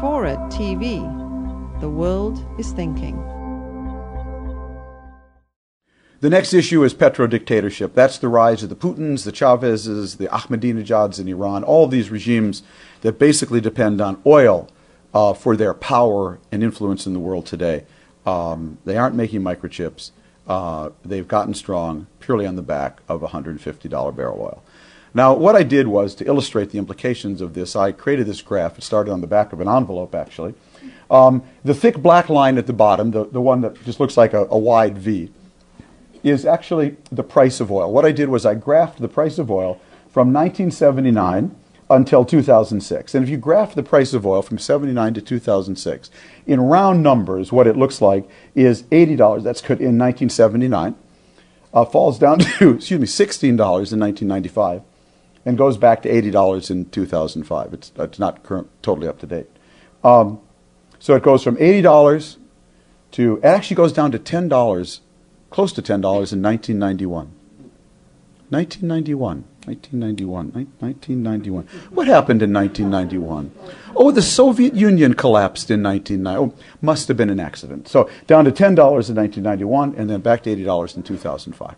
for it, TV. The world is thinking. The next issue is petrodictatorship. That's the rise of the Putins, the Chavezes, the Ahmadinejads in Iran, all these regimes that basically depend on oil for their power and influence in the world today. They aren't making microchips. They've gotten strong purely on the back of $150 barrel oil. Now, what I did was, to illustrate the implications of this, I created this graph. It started on the back of an envelope, actually. The thick black line at the bottom, the one that just looks like a wide V, is actually the price of oil. What I did was I graphed the price of oil from 1979 until 2006. And if you graph the price of oil from 79 to 2006, in round numbers, what it looks like is $80. That's in 1979. Falls down to, excuse me, $16 in 1995, and goes back to $80 in 2005. It's not totally up to date. So it goes from $80 to, it actually goes down to $10, close to $10 in 1991. 1991. What happened in 1991? Oh, the Soviet Union collapsed in 1990. Oh, must have been an accident. So down to $10 in 1991, and then back to $80 in 2005.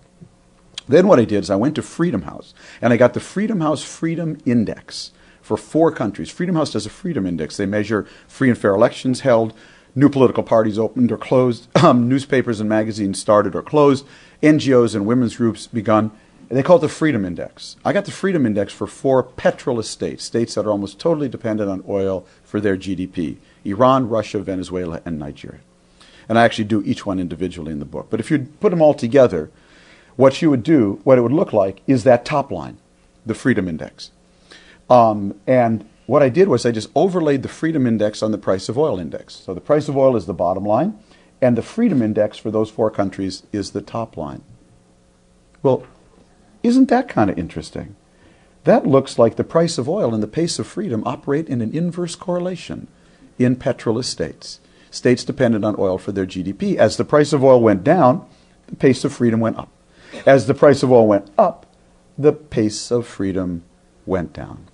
Then what I did is I went to Freedom House, and I got the Freedom House Freedom Index for 4 countries. Freedom House does a freedom index. They measure free and fair elections held, new political parties opened or closed, newspapers and magazines started or closed, NGOs and women's groups begun. They call it the Freedom Index. I got the Freedom Index for 4 petrolist states, states that are almost totally dependent on oil for their GDP: Iran, Russia, Venezuela, and Nigeria. And I actually do each one individually in the book. But if you put them all together, what you would do, what it would look like, is that top line, the Freedom Index. And what I did was I just overlaid the Freedom Index on the price of oil index. So the price of oil is the bottom line, and the Freedom Index for those 4 countries is the top line. Well, isn't that kind of interesting? That looks like the price of oil and the pace of freedom operate in an inverse correlation in petrolist states, states dependent on oil for their GDP. As the price of oil went down, the pace of freedom went up. As the price of oil went up, the pace of freedom went down.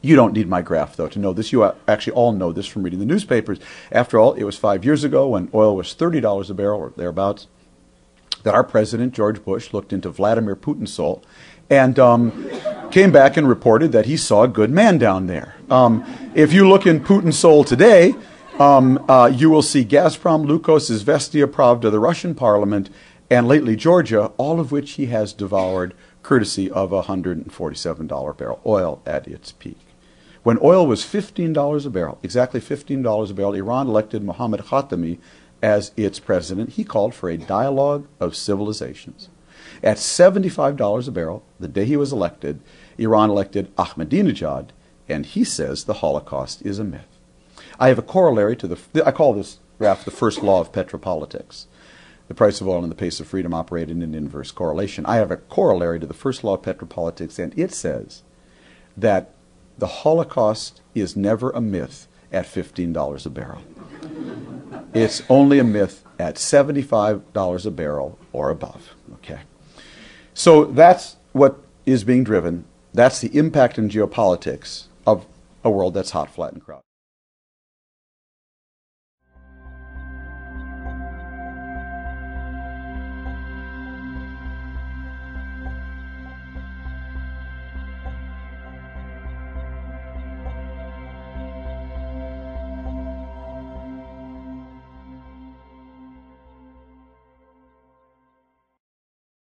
You don't need my graph, though, to know this. You actually all know this from reading the newspapers. After all, it was 5 years ago, when oil was $30 a barrel or thereabouts, that our president, George Bush, looked into Vladimir Putin's soul and came back and reported that he saw a good man down there. If you look in Putin's soul today, you will see Gazprom, Lukos, Izvestia, Pravda, the Russian parliament, and lately Georgia, all of which he has devoured courtesy of $147 barrel oil at its peak. When oil was $15 a barrel, exactly $15 a barrel, Iran elected Mohammad Khatami as its president. He called for a dialogue of civilizations. At $75 a barrel, the day he was elected, Iran elected Ahmadinejad, and he says the Holocaust is a myth. I have a corollary to I call this graph the first law of petropolitics. The price of oil and the pace of freedom operate in an inverse correlation. I have a corollary to the first law of petropolitics, and it says that the Holocaust is never a myth at $15 a barrel. It's only a myth at $75 a barrel or above. Okay. So that's what is being driven. That's the impact in geopolitics of a world that's hot, flat, and crowded.